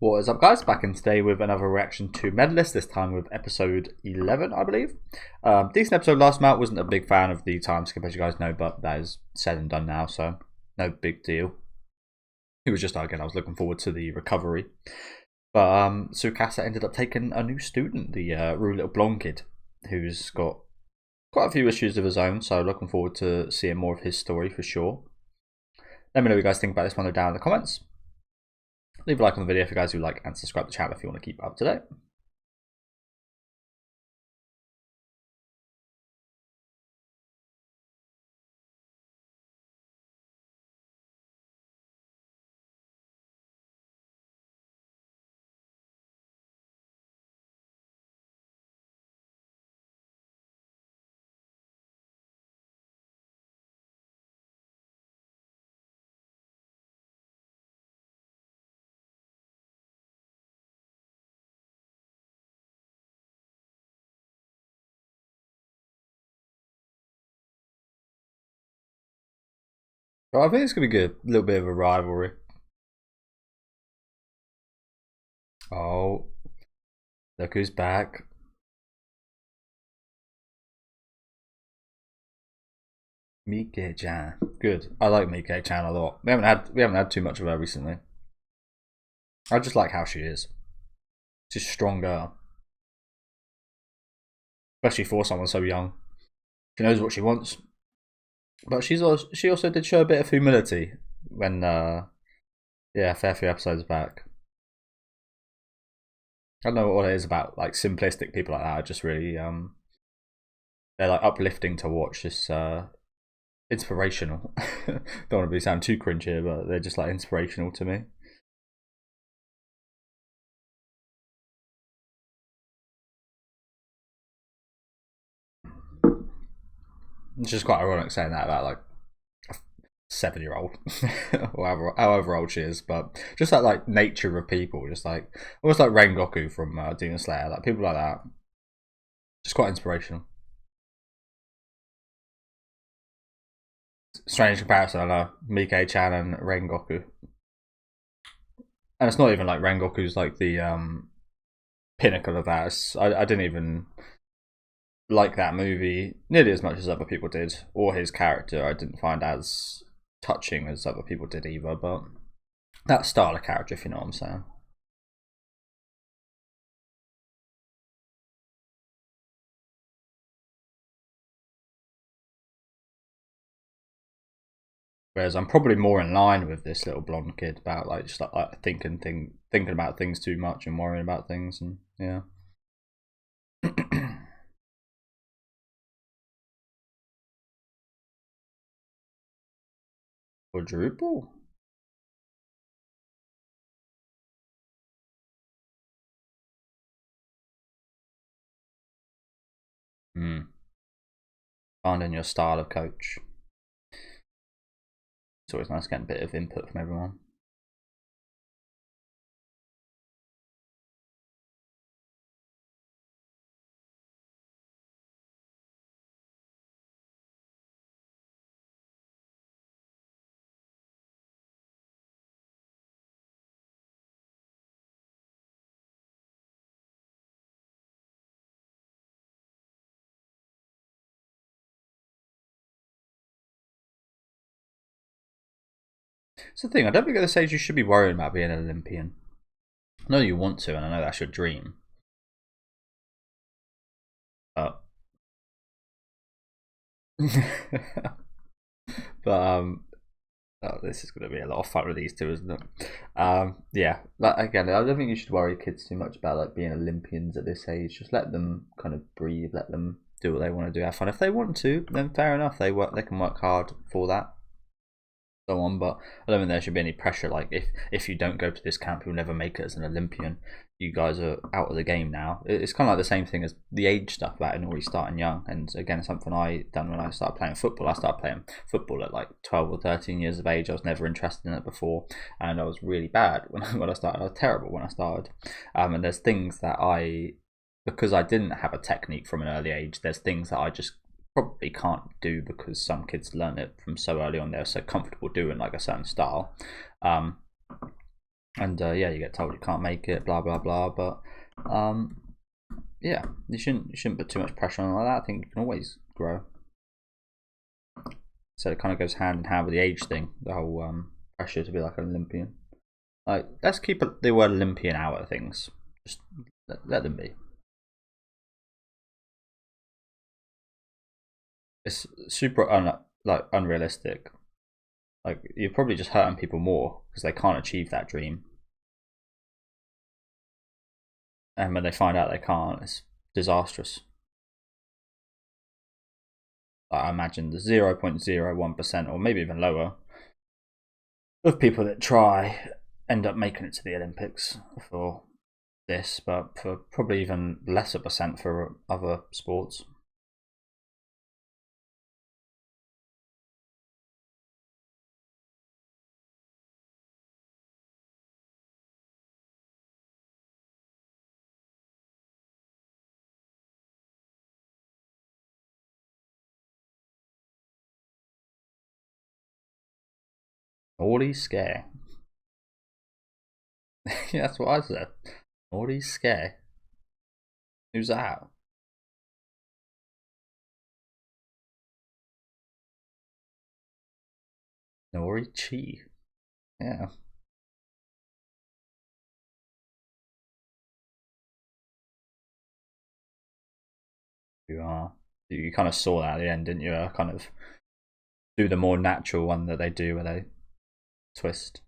What is up, guys? Back in today with another reaction to Medalist, this time with episode 11, I believe. Decent episode last month. Wasn't a big fan of the time skip, as you guys know, but that is said and done now, so no big deal. It was just, again, I was looking forward to the recovery. But Tsukasa ended up taking a new student, the rude little blonde kid, who's got quite a few issues of his own, so looking forward to seeing more of his story for sure. Let me know what you guys think about this one down in the comments. Leave a like on the video if you guys do like, and subscribe to the channel if you want to keep up to date. Well, I think it's going to be good. A little bit of a rivalry. Oh, look who's back. Mike-chan. Good. I like Mike-chan a lot. We haven't had too much of her recently. I just like how she is. She's stronger. Especially for someone so young. She knows what she wants. But she also did show a bit of humility when yeah, a fair few episodes back. I don't know what it is about like simplistic people like that. I just really they're like uplifting to watch. Just inspirational. Don't want to sound too cringe here, but they're just like inspirational to me. It's just quite ironic saying that about like a 7-year-old or however old she is, but just that like nature of people, just like almost like Rengoku from Demon Slayer, like people like that, just quite inspirational. Strange comparison, I know. Mike-chan and Rengoku, and it's not even like Rengoku's like the pinnacle of that. I didn't even like that movie nearly as much as other people did, or his character I didn't find as touching as other people did either, but that style of character, if you know what I'm saying. Whereas I'm probably more in line with this little blonde kid about like just like thinking about things too much and worrying about things, and yeah. Quadruple? Finding your style of coach. It's always nice getting a bit of input from everyone. It's the thing, I don't think at this age you should be worrying about being an Olympian. I know you want to, and I know that's your dream. But oh, this is going to be a lot of fun with these two, isn't it? Yeah, like, again, I don't think you should worry kids too much about like being Olympians at this age. Just let them kind of breathe, let them do what they want to do, have fun. If they want to, then fair enough. They can work hard for that. So on, but I don't think there should be any pressure. Like if you don't go to this camp, you'll never make it as an Olympian. You guys are out of the game now. It's kind of like the same thing as the age stuff about it, already starting young. And again, something I done when I started playing football. I started playing football at like 12 or 13 years of age. I was never interested in it before, and I was really bad when I started. I was terrible when I started. And there's things that because I didn't have a technique from an early age, there's things that I just probably can't do because some kids learn it from so early on. They're so comfortable doing like a certain style, and and yeah, you get told you can't make it, blah blah blah. But yeah, you shouldn't put too much pressure on like that. I think you can always grow. So it kind of goes hand in hand with the age thing, the whole pressure to be like an Olympian. Like, let's keep the word Olympian out of things. Just let them be. It's super unrealistic. Like, you're probably just hurting people more because they can't achieve that dream, and when they find out they can't, it's disastrous. Like, I imagine the 0.01%, or maybe even lower, of people that try end up making it to the Olympics for this, but for probably even lesser percent for other sports. Naughty scare. Yeah, that's what I said. Naughty scare. Who's that? Nori Chi. Yeah, you are. You kind of saw that at the end, didn't you? Kind of do the more natural one that they do where they twist.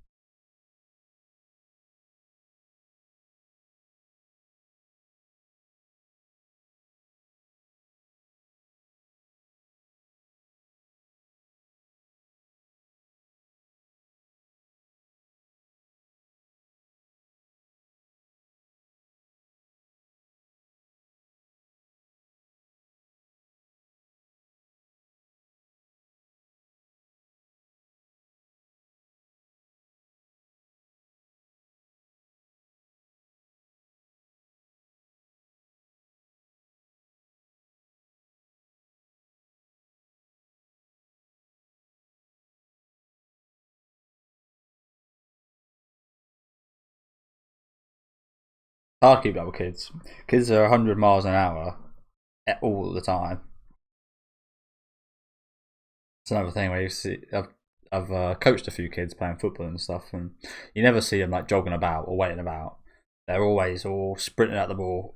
Hard to keep up with kids. Kids are 100 miles an hour all the time. It's another thing where you see. I've coached a few kids playing football and stuff, and you never see them like jogging about or waiting about. They're always all sprinting at the ball,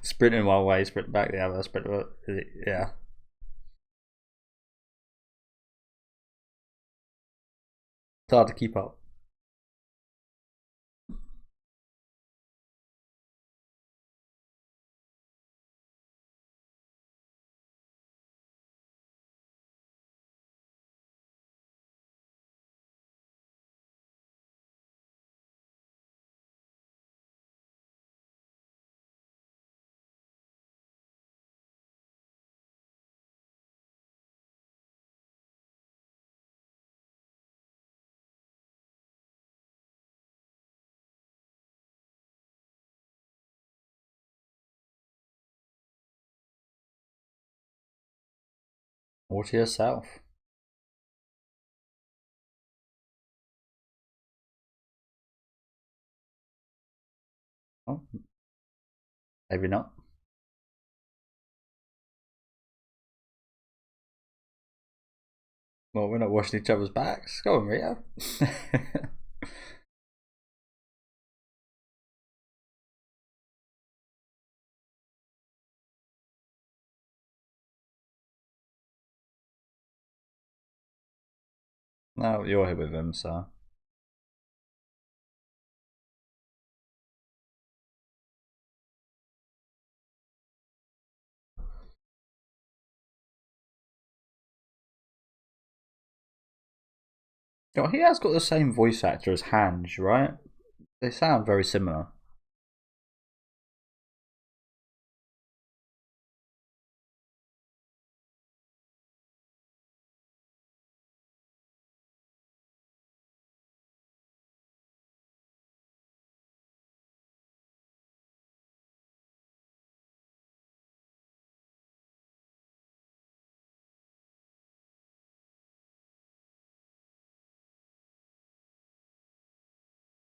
sprinting one way, sprinting back the other, sprinting. Yeah, it's hard to keep up. All to yourself. Oh, maybe not. Well, we're not washing each other's backs. Go on, Rio. No, you're here with him, so. Oh, he has got the same voice actor as Hange, right? They sound very similar.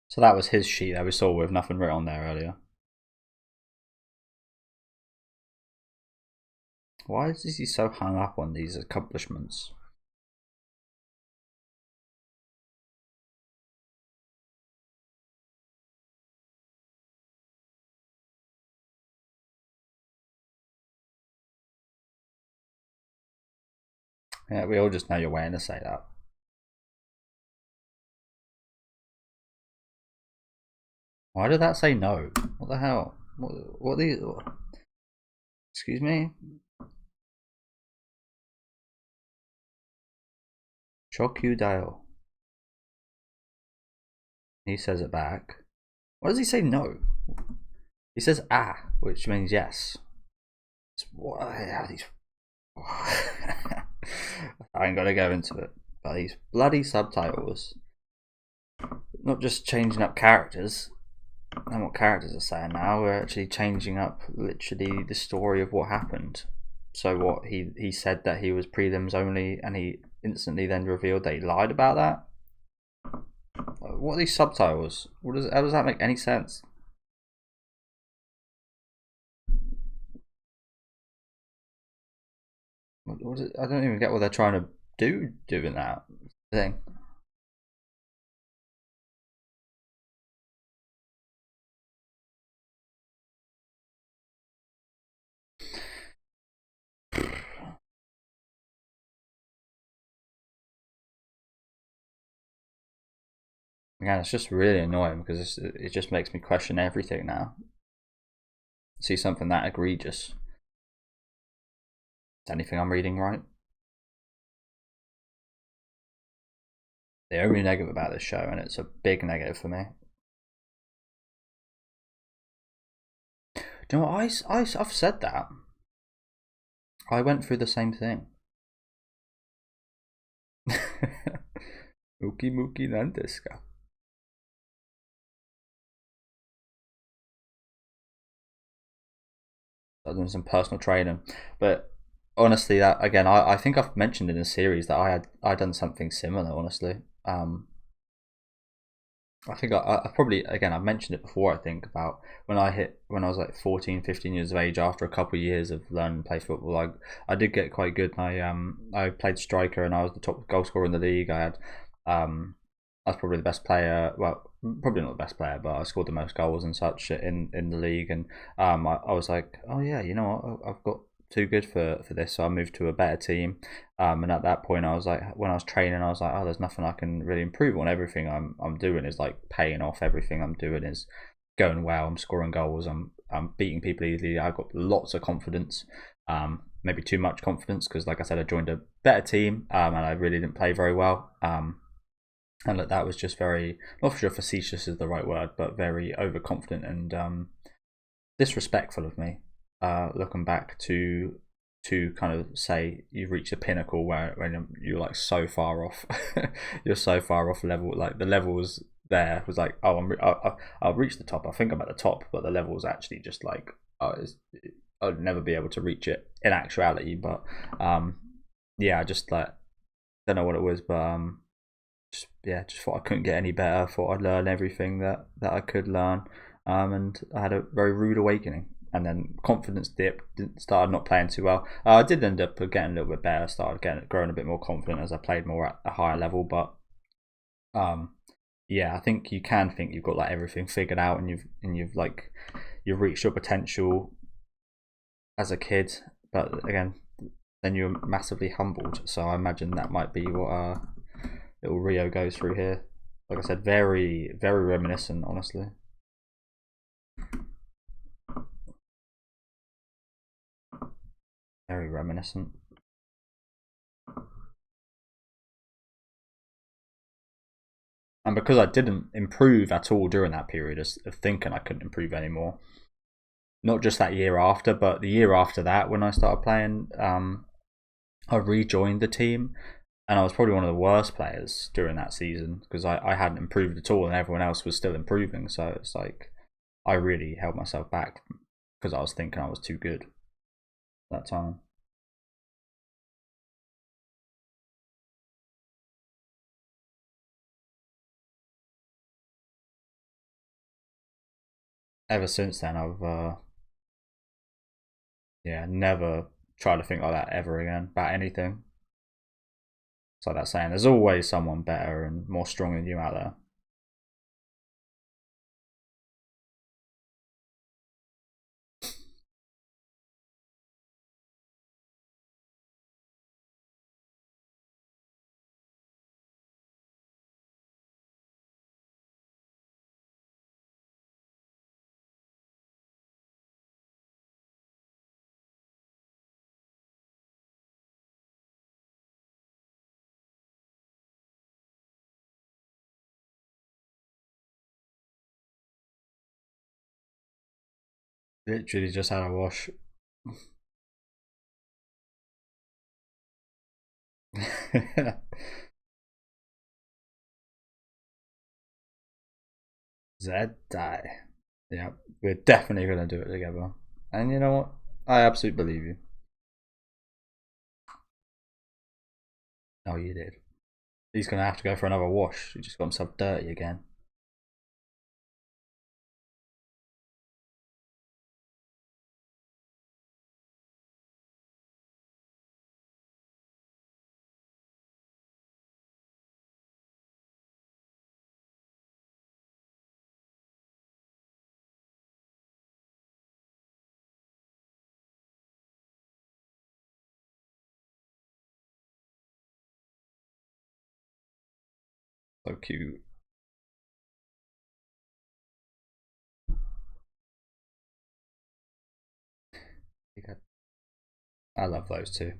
So that was his sheet that we saw with nothing written on there earlier. Why is he so hung up on these accomplishments? Yeah, we all just know you're waiting to say that. Why did that say no? What the hell? What these? Excuse me? Shock you dial. He says it back. Why does he say no? He says ah, which means yes. What are these? I ain't gonna go into it. But these bloody subtitles. Not just changing up characters and what characters are saying now, we're actually changing up literally the story of what happened. So what he said that he was prelims only, and he instantly then revealed that he lied about that. What are these subtitles? How does that make any sense? I don't even get what they're trying to do doing that thing. Again, it's just really annoying because it just makes me question everything now. See something that egregious. Is anything I'm reading right? The only negative about this show, and it's a big negative for me. Do you know what? I've said that. I went through the same thing. Mookie Mookie nan desu ka? I've done some personal training, but honestly, that again, I think I've mentioned in a series that I done something similar. Honestly, I think I probably, again, I've mentioned it before, I think, about when I was like 14, 15 years of age. After a couple of years of learning to play football, I did get quite good. I played striker and I was the top goal scorer in the league. I was probably the best player. Well, probably not the best player, but I scored the most goals and such in the league. And I was like, oh yeah, you know what, I've got too good for this. So I moved to a better team. And at that point, I was like, when I was training, I was like, oh, there's nothing I can really improve on. Everything I'm doing is like paying off. Everything I'm doing is going well. I'm scoring goals. I'm beating people easily. I've got lots of confidence. Maybe too much confidence because, like I said, I joined a better team, and I really didn't play very well. And that was just very, not sure facetious is the right word, but very overconfident and disrespectful of me. Looking back to kind of say you've reached a pinnacle where when you're like so far off, you're so far off level. Like the levels there was like, oh, I'll reach the top. I think I'm at the top, but the level was actually just like, oh, I'd never be able to reach it in actuality. But yeah, I just like don't know what it was, but just thought I couldn't get any better. Thought I'd learn everything that I could learn, and I had a very rude awakening. And then confidence dipped. Started not playing too well. I did end up getting a little bit better. Started growing a bit more confident as I played more at a higher level. But yeah, I think you can think you've got like everything figured out, and you've reached your potential as a kid. But again, then you're massively humbled. So I imagine that might be what little Rio goes through here. Like I said, very, very reminiscent, honestly. Very reminiscent. And because I didn't improve at all during that period of thinking I couldn't improve anymore, not just that year after, but the year after that when I started playing, I rejoined the team and I was probably one of the worst players during that season because I hadn't improved at all and everyone else was still improving. So it's like I really held myself back because I was thinking I was too good at that time. ever since then, I've yeah, never tried to think like that ever again about anything. It's like that saying, there's always someone better and more strong than you out there. Literally just had a wash. Zed die. Yeah, we're definitely gonna do it together. And you know what? I absolutely believe you. Oh, you did. He's gonna have to go for another wash. He just got himself dirty again. So cute. I love those two.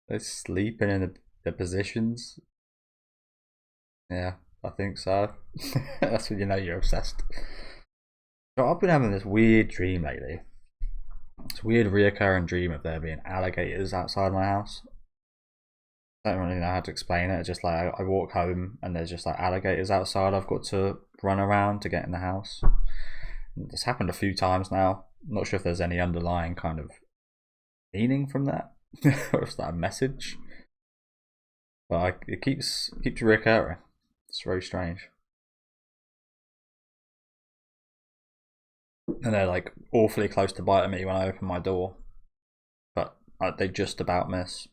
They're sleeping in the positions. Yeah, I think so. That's when you know you're obsessed. So I've been having this weird dream lately. It's a weird reoccurring dream of there being alligators outside my house. I don't really know how to explain it. It's just like I walk home and there's just like alligators outside. I've got to run around to get in the house. It's happened a few times now. I'm not sure if there's any underlying kind of meaning from that, or if that a message. But it keeps reoccurring. It's very strange. And they're like awfully close to biting me when I open my door, but they just about miss.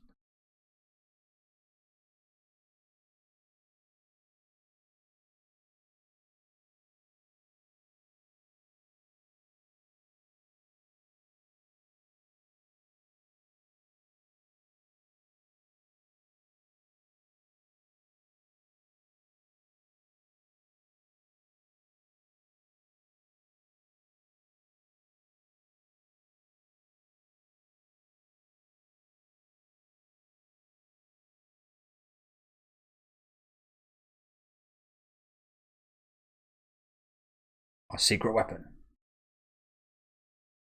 A secret weapon.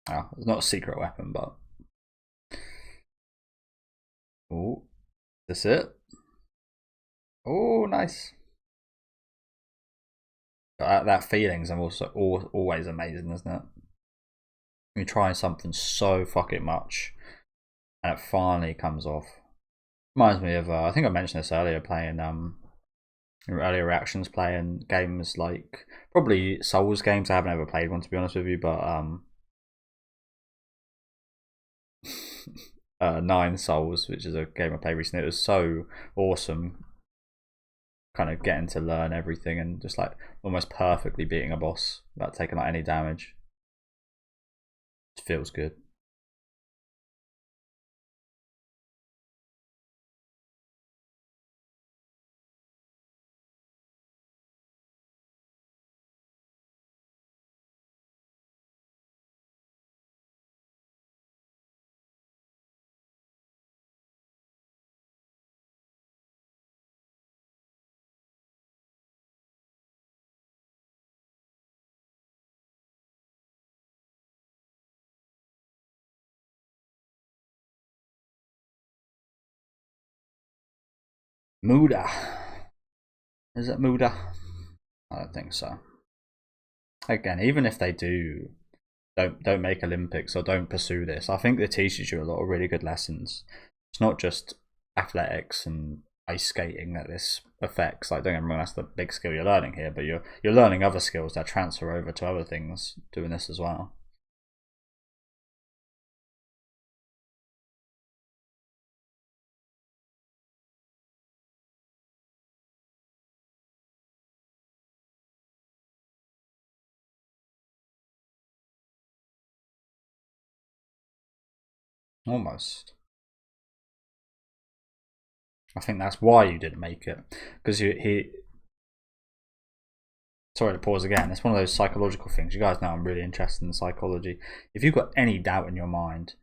Oh, it's not a secret weapon, but oh, that's it. Oh, nice. That feeling's also always amazing, isn't it? You're trying something so fucking much, and it finally comes off. Reminds me of I think I mentioned this earlier, playing earlier reactions, playing games like probably Souls games. I haven't ever played one, to be honest with you, but Nine Souls, which is a game I played recently. It was so awesome, kind of getting to learn everything and just like almost perfectly beating a boss without taking like any damage. It feels good. Muda. Is it Muda? I don't think so. Again, even if they do, don't make Olympics or don't pursue this. I think it teaches you a lot of really good lessons. It's not just athletics and ice skating that this affects. Like, don't get me wrong, that's the big skill you're learning here, but you're learning other skills that transfer over to other things doing this as well. Almost. I think that's why you didn't make it, because he. Sorry to pause again. It's one of those psychological things. You guys know I'm really interested in psychology. If you've got any doubt in your mind,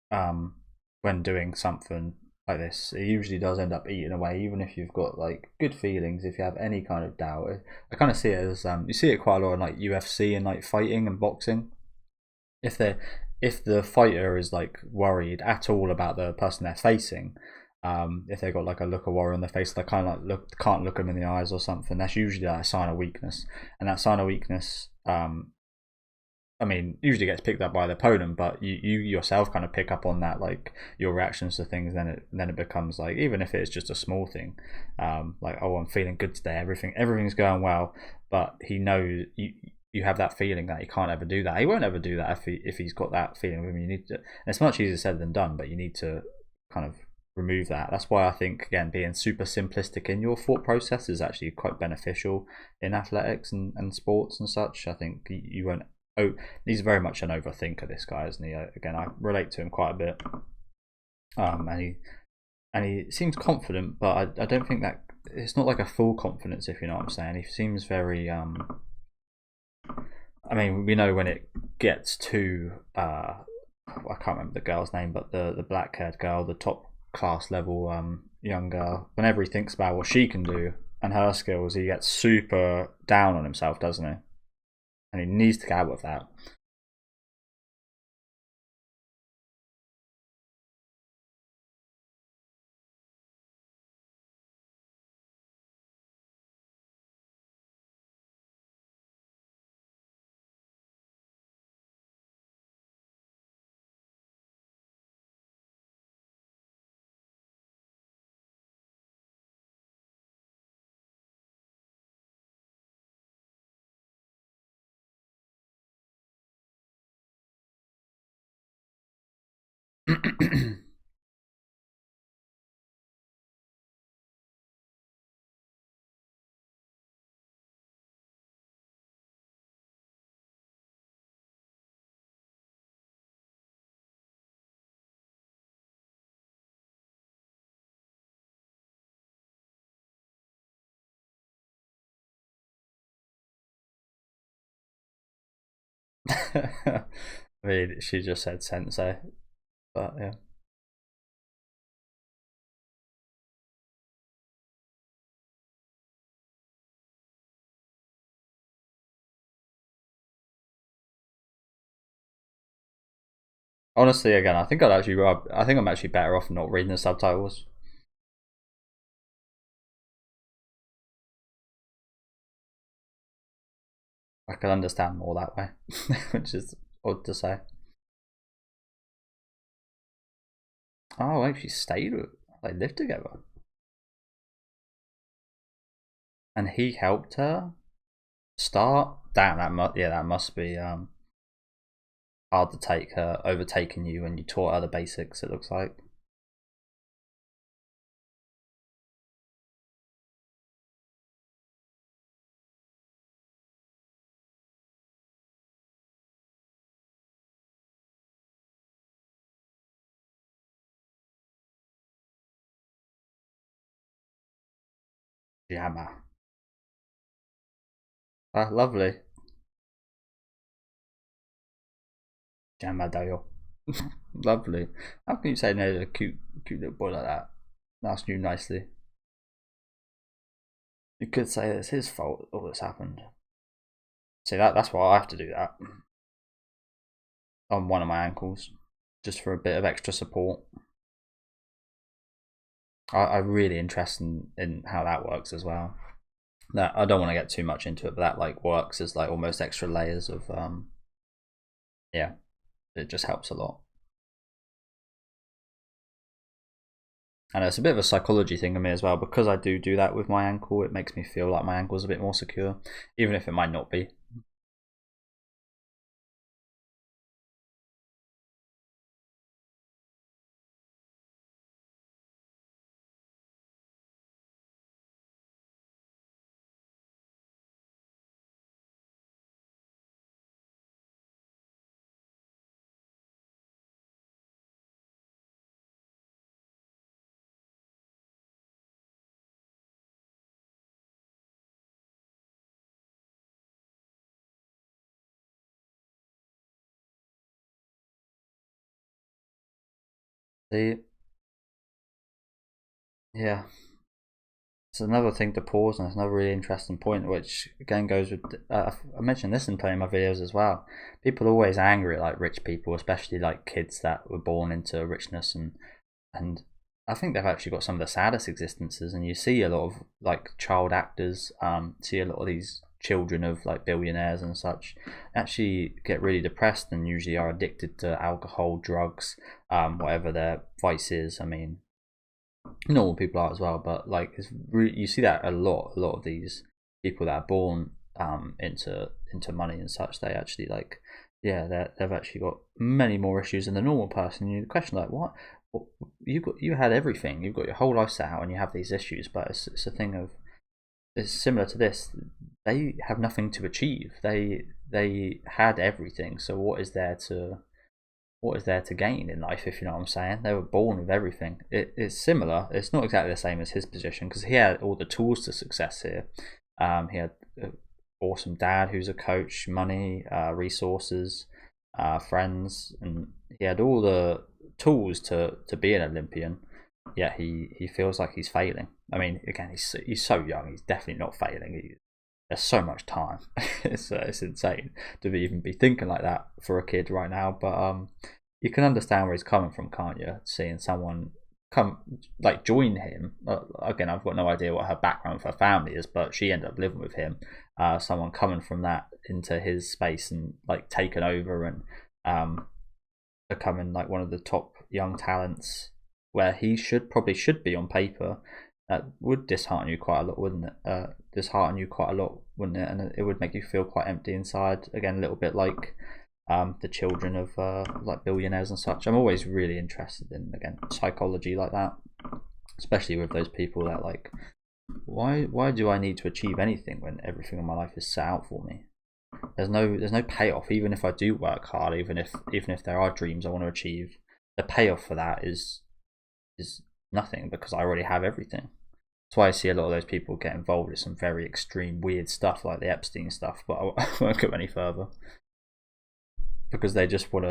when doing something like this, it usually does end up eating away. Even if you've got like good feelings, if you have any kind of doubt, I kind of see it as you see it quite a lot in like UFC and like fighting and boxing. If they if the fighter is like worried at all about the person they're facing, if they've got like a look of worry on their face, they kind of like can't look them in the eyes or something. That's usually like a sign of weakness, and that sign of weakness, I mean, usually gets picked up by the opponent, but you yourself kind of pick up on that, like your reactions to things. Then it becomes like, even if it's just a small thing, like, oh, I'm feeling good today, everything's going well, but he knows you have that feeling that he can't ever do that. He won't ever do that if he's got that feeling with him. You need to, and it's much easier said than done, but you need to kind of remove that. That's why I think, again, being super simplistic in your thought process is actually quite beneficial in athletics and sports and such. I think you won't. Oh, he's very much an overthinker, this guy, isn't he? Again, I relate to him quite a bit. And he seems confident, but I don't think that it's not like a full confidence, if you know what I'm saying. He seems very I mean, we know when it gets to I can't remember the girl's name, but the black haired girl, the top class level young girl, whenever he thinks about what she can do and her skills, he gets super down on himself, doesn't he? And he needs to get out of that. I mean, she just said sensei, but yeah. Honestly, again, I think I'm actually better off not reading the subtitles. I can understand more that way, which is odd to say. Oh, wait, she stayed with. They lived together, and he helped her start. Damn, that must be hard to take her overtaking you when you taught her the basics. It looks like. Yama. Ah, lovely. Yamadayo. Lovely. How can you say no to a cute little boy like that? Asked you nicely. You could say it's his fault all that's happened. See, that's why I have to do that on one of my ankles, just for a bit of extra support. I'm really interested in how that works as well. That I don't want to get too much into it, but that like works as like almost extra layers of yeah, it just helps a lot. And it's a bit of a psychology thing in me as well, because I do that with my ankle. It makes me feel like my ankle's a bit more secure, even if it might not be. See, yeah, it's another thing to pause on. It's another really interesting point, which again goes with. I mentioned this in plenty of my videos as well. People are always angry at like rich people, especially like kids that were born into richness, and I think they've actually got some of the saddest existences. And you see a lot of like child actors, see a lot of these children of like billionaires and such, actually get really depressed and usually are addicted to alcohol, drugs, whatever their vice is. I mean, normal people are as well, but like you see that a lot of these people that are born into money and such, they actually like, yeah, they've actually got many more issues than the normal person. You question like, what you had everything, you've got your whole life set out, and you have these issues, but it's a thing of, it's similar to this. They have nothing to achieve. They had everything, so what is there to gain in life, if you know what I'm saying? They were born with everything. It's similar. It's not exactly the same as his position, because he had all the tools to success here. He had an awesome dad who's a coach, money, resources, friends, and he had all the tools to be an Olympian. Yet he feels like he's failing. I mean, again, he's so young. He's definitely not failing. There's so much time. It's insane to even be thinking like that for a kid right now. But you can understand where he's coming from, can't you? Seeing someone come like join him. Again, I've got no idea what her background for her family is, but she ended up living with him. Someone coming from that into his space and like taking over and becoming like one of the top young talents, where he should be on paper. That would dishearten you quite a lot, wouldn't it? Dishearten you quite a lot, wouldn't it? And it would make you feel quite empty inside. Again, a little bit like the children of like billionaires and such. I'm always really interested in, again, psychology like that, especially with those people that like, why do I need to achieve anything when everything in my life is set out for me? There's no payoff, even if I do work hard, even if there are dreams I want to achieve. The payoff for that is nothing, because I already have everything. That's why I see a lot of those people get involved in some very extreme, weird stuff like the Epstein stuff. But I won't go any further, because they want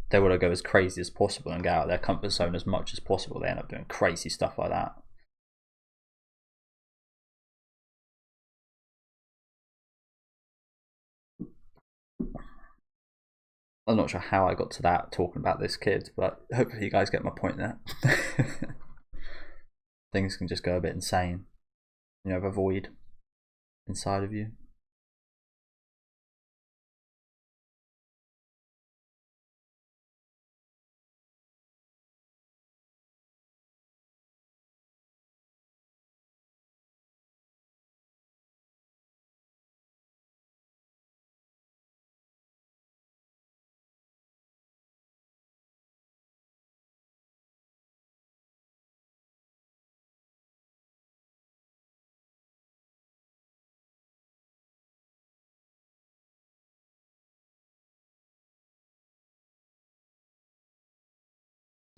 to go as crazy as possible and get out of their comfort zone as much as possible. They end up doing crazy stuff like that. I'm not sure how I got to that talking about this kid, but hopefully you guys get my point there. Things can just go a bit insane. You have a void inside of you.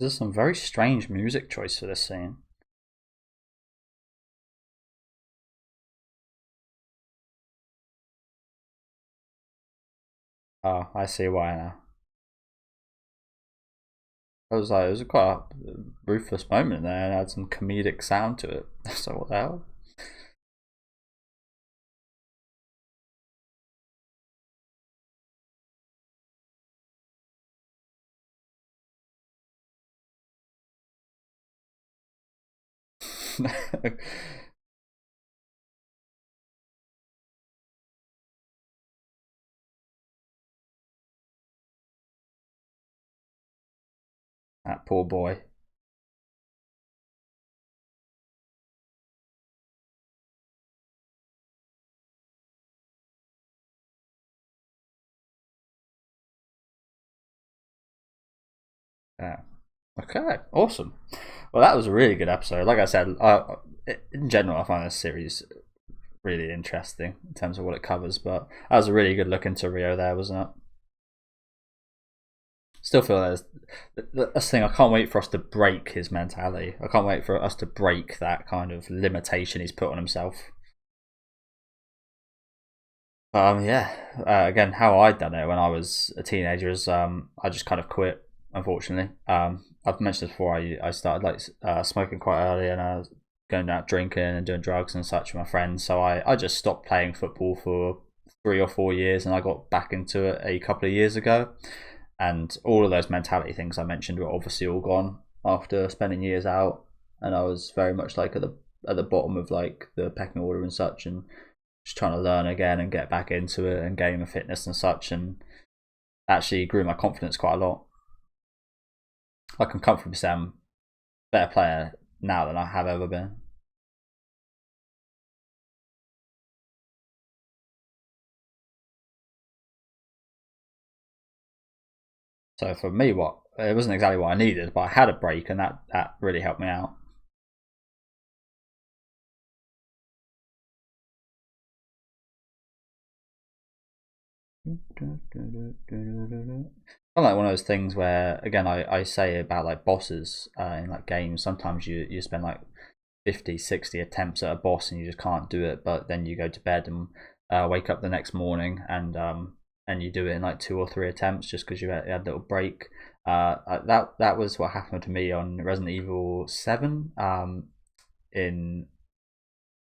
There's some very strange music choice for this scene. Oh, I see why now. It was quite a ruthless moment there, and had some comedic sound to it. So what the hell? That poor boy. Yeah. Okay, awesome. Well, that was a really good episode. Like I said, in general, I find this series really interesting in terms of what it covers. But that was a really good look into Rio there, wasn't it? Still feel there's this thing. I can't wait for us to break his mentality. I can't wait for us to break that kind of limitation he's put on himself. Yeah. Again, how I done it when I was a teenager is I just kind of quit. Unfortunately, I've mentioned this before. I started like smoking quite early, and I was going out drinking and doing drugs and such with my friends. So I just stopped playing football for 3 or 4 years, and I got back into it a couple of years ago. And all of those mentality things I mentioned were obviously all gone after spending years out, and I was very much like at the bottom of like the pecking order and such, and just trying to learn again and get back into it and gain my fitness and such, and actually grew my confidence quite a lot. I can comfortably say I'm a better player now than I have ever been. So for me, what it wasn't exactly what I needed, but I had a break, and that really helped me out. I like one of those things where, again, I say about like bosses in like games. Sometimes you spend like 50, 60 attempts at a boss and you just can't do it, but then you go to bed and wake up the next morning and you do it in like 2 or 3 attempts just because you had a little break. That was what happened to me on Resident Evil 7 in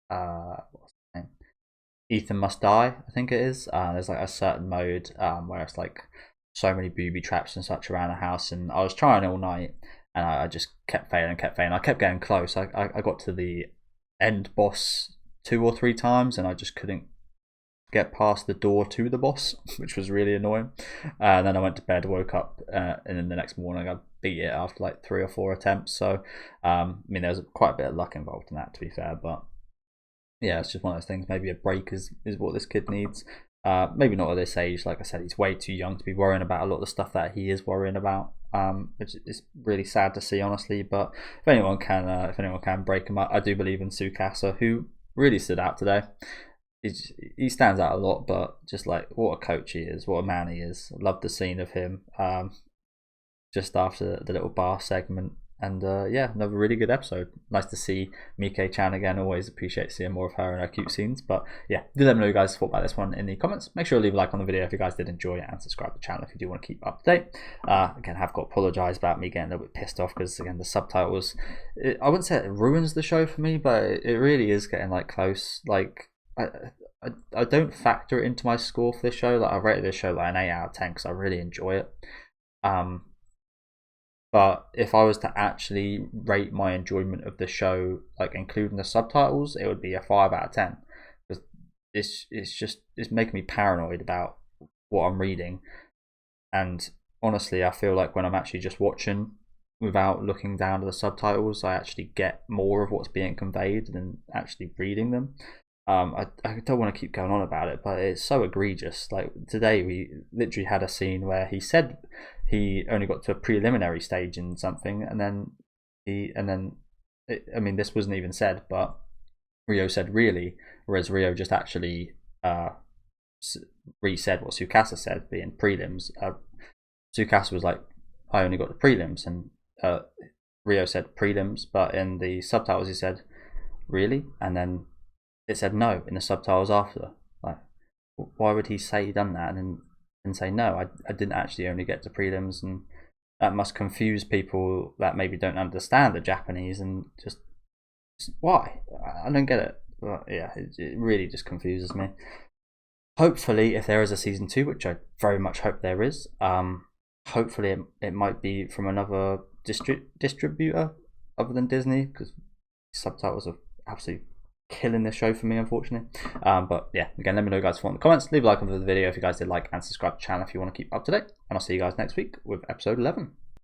what's the name? Ethan Must Die, I think it is. There's like a certain mode where it's like so many booby traps and such around the house, and I was trying all night, and I just kept failing. I kept getting close. I got to the end boss 2 or 3 times, and I just couldn't get past the door to the boss, which was really annoying. And then I went to bed, woke up, and then the next morning I beat it after like 3 or 4 attempts. So, I mean, there's quite a bit of luck involved in that, to be fair, but yeah, it's just one of those things. Maybe a break is what this kid needs. Maybe not at this age. Like I said, he's way too young to be worrying about a lot of the stuff that he is worrying about. Which is really sad to see, honestly. But if anyone can break him up, I do believe in Sukasa, who really stood out today. He stands out a lot, but just like what a coach he is, what a man he is. I love the scene of him just after the little bar segment. And yeah, another really good episode. Nice to see Mike-chan again. Always appreciate seeing more of her and her cute scenes. But yeah, do let me know you guys thought about this one in the comments. Make sure to leave a like on the video if you guys did enjoy it, and subscribe to the channel if you do want to keep up to date. Again, I've got to apologise about me getting a little bit pissed off because, again, the subtitles, I wouldn't say it ruins the show for me, but it really is getting like close. Like, I don't factor it into my score for this show. Like, I rated this show like an 8 out of 10 because I really enjoy it. But if I was to actually rate my enjoyment of the show, like including the subtitles, it would be a 5 out of 10. Because it's making me paranoid about what I'm reading. And honestly, I feel like when I'm actually just watching without looking down to the subtitles, I actually get more of what's being conveyed than actually reading them. I don't want to keep going on about it, but it's so egregious. Like today, we literally had a scene where he said he only got to a preliminary stage in something, and then I mean, this wasn't even said, but Rio said really, whereas Rio just actually re-said what Sukasa said, being prelims. Sukasa was like, I only got the prelims, and Rio said prelims, but in the subtitles he said really, and then it said no in the subtitles after. Like, why would he say he done that and say no? I didn't actually only get to prelims, and that must confuse people that maybe don't understand the Japanese, and just why? I don't get it. But yeah, it really just confuses me. Hopefully, if there is a season 2, which I very much hope there is, hopefully it might be from another distributor other than Disney, because subtitles are absolutely killing this show for me, unfortunately. But yeah, again, let me know, guys, in the comments. Leave a like on the video if you guys did like, and subscribe to the channel if you want to keep up to date. And I'll see you guys next week with episode 11.